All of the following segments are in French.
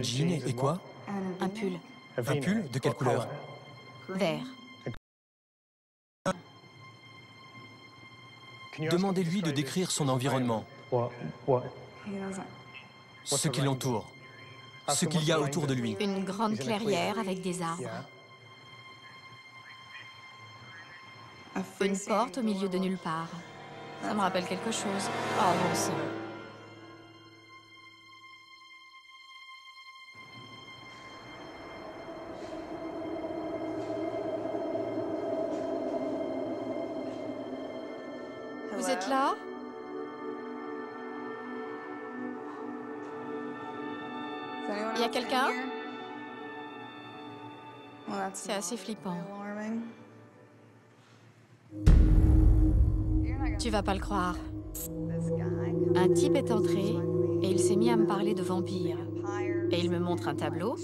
Jean et quoi? Un pull. Un pull? De quelle couleur? Vert. Demandez-lui de décrire son environnement, ce qui l'entoure, ce qu'il y a autour de lui. Une grande clairière avec des arbres. Une porte au milieu de nulle part. Ça me rappelle quelque chose. Oh bon sang. Vous êtes là? Il y a quelqu'un? C'est assez flippant. Tu vas pas le croire. Un type est entré et il s'est mis à me parler de vampires. Et il me montre un tableau.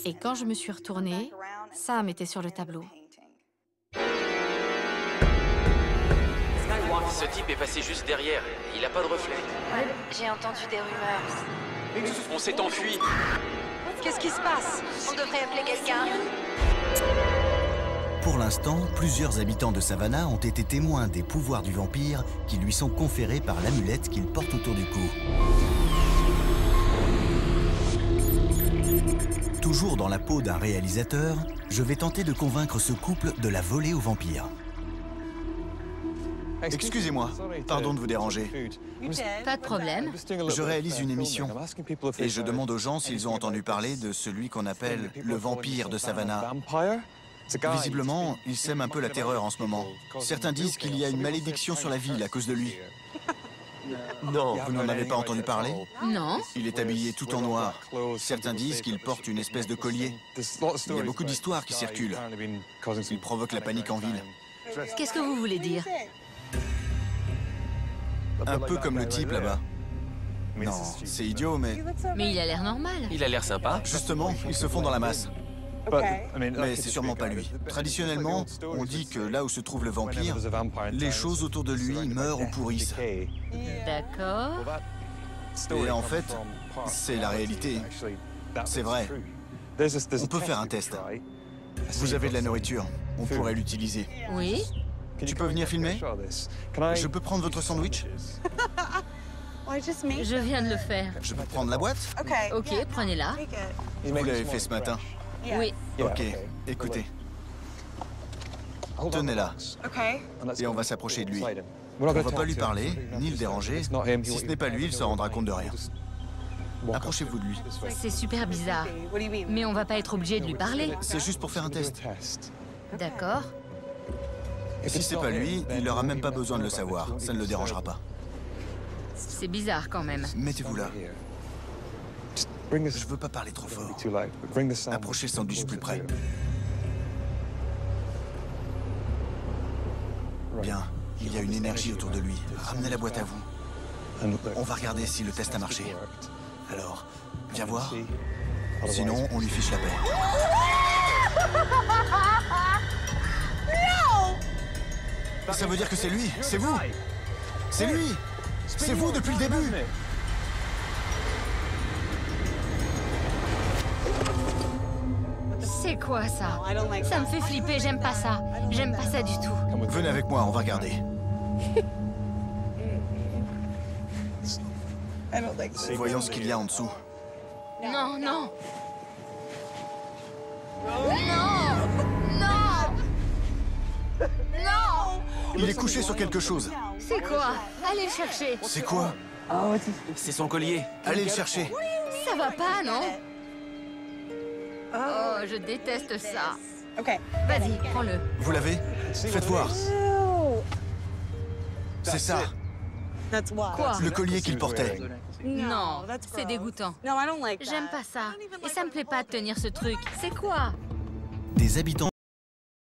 Et quand je me suis retournée, Sam était sur le tableau. Ce type est passé juste derrière. Il a pas de reflet. J'ai entendu des rumeurs. On s'est enfui. Qu'est-ce qui se passe? On devrait appeler quelqu'un. Pour l'instant, plusieurs habitants de Savannah ont été témoins des pouvoirs du vampire qui lui sont conférés par l'amulette qu'il porte autour du cou. Toujours dans la peau d'un réalisateur, je vais tenter de convaincre ce couple de la voler au vampire. Excusez-moi, pardon de vous déranger. Pas de problème. Je réalise une émission et je demande aux gens s'ils ont entendu parler de celui qu'on appelle le vampire de Savannah. Visiblement, il sème un peu la terreur en ce moment. Certains disent qu'il y a une malédiction sur la ville à cause de lui. Non. Vous n'en avez pas entendu parler? Non. Il est habillé tout en noir. Certains disent qu'il porte une espèce de collier. Il y a beaucoup d'histoires qui circulent. Il provoque la panique en ville. Qu'est-ce que vous voulez dire? Un peu comme le type là-bas. Non, c'est idiot, mais Mais il a l'air normal. Il a l'air sympa. justement, ils se font dans la masse. Mais c'est sûrement pas lui. Traditionnellement, on dit que là où se trouve le vampire, les choses autour de lui meurent ou pourrissent. D'accord. Et en fait, c'est la réalité. C'est vrai. On peut faire un test. Vous avez de la nourriture, on pourrait l'utiliser. Oui. Tu peux venir filmer? Je peux prendre votre sandwich? Je viens de le faire. Je peux prendre la boîte? Ok, prenez-la. Vous l'avez fait ce matin. Oui. Ok, écoutez. Tenez-la. Et on va s'approcher de lui. On ne va pas lui parler, ni le déranger. Si ce n'est pas lui, il se rendra compte de rien. Approchez-vous de lui. C'est super bizarre. Mais on va pas être obligé de lui parler. C'est juste pour faire un test. D'accord. Si c'est pas lui, il n'aura même pas besoin de le savoir. Ça ne le dérangera pas. C'est bizarre quand même. Mettez-vous là. Je veux pas parler trop fort. Approchez le sandwich plus près. Bien. Il y a une énergie autour de lui. Ramenez la boîte à vous. On va regarder si le test a marché. Alors, viens voir. Sinon, on lui fiche la paix. Ça veut dire que c'est lui. C'est vous. C'est lui. C'est vous depuis le début. C'est quoi ça? Ça me fait flipper, j'aime pas ça. J'aime pas ça du tout. Venez avec moi, on va regarder. Voyons ce qu'il y a en dessous. Non, non. Non! Non! Non! Il est couché sur quelque chose. C'est quoi? Allez le chercher. C'est quoi? C'est son collier. Allez le chercher. Ça va pas, non? Oh, je déteste ça. Vas-y, prends-le. Vous l'avez? Faites voir. C'est ça, Quoi? le collier qu'il portait. Non, c'est dégoûtant. J'aime pas ça. Et ça me plaît pas de tenir ce truc. C'est quoi? Des habitants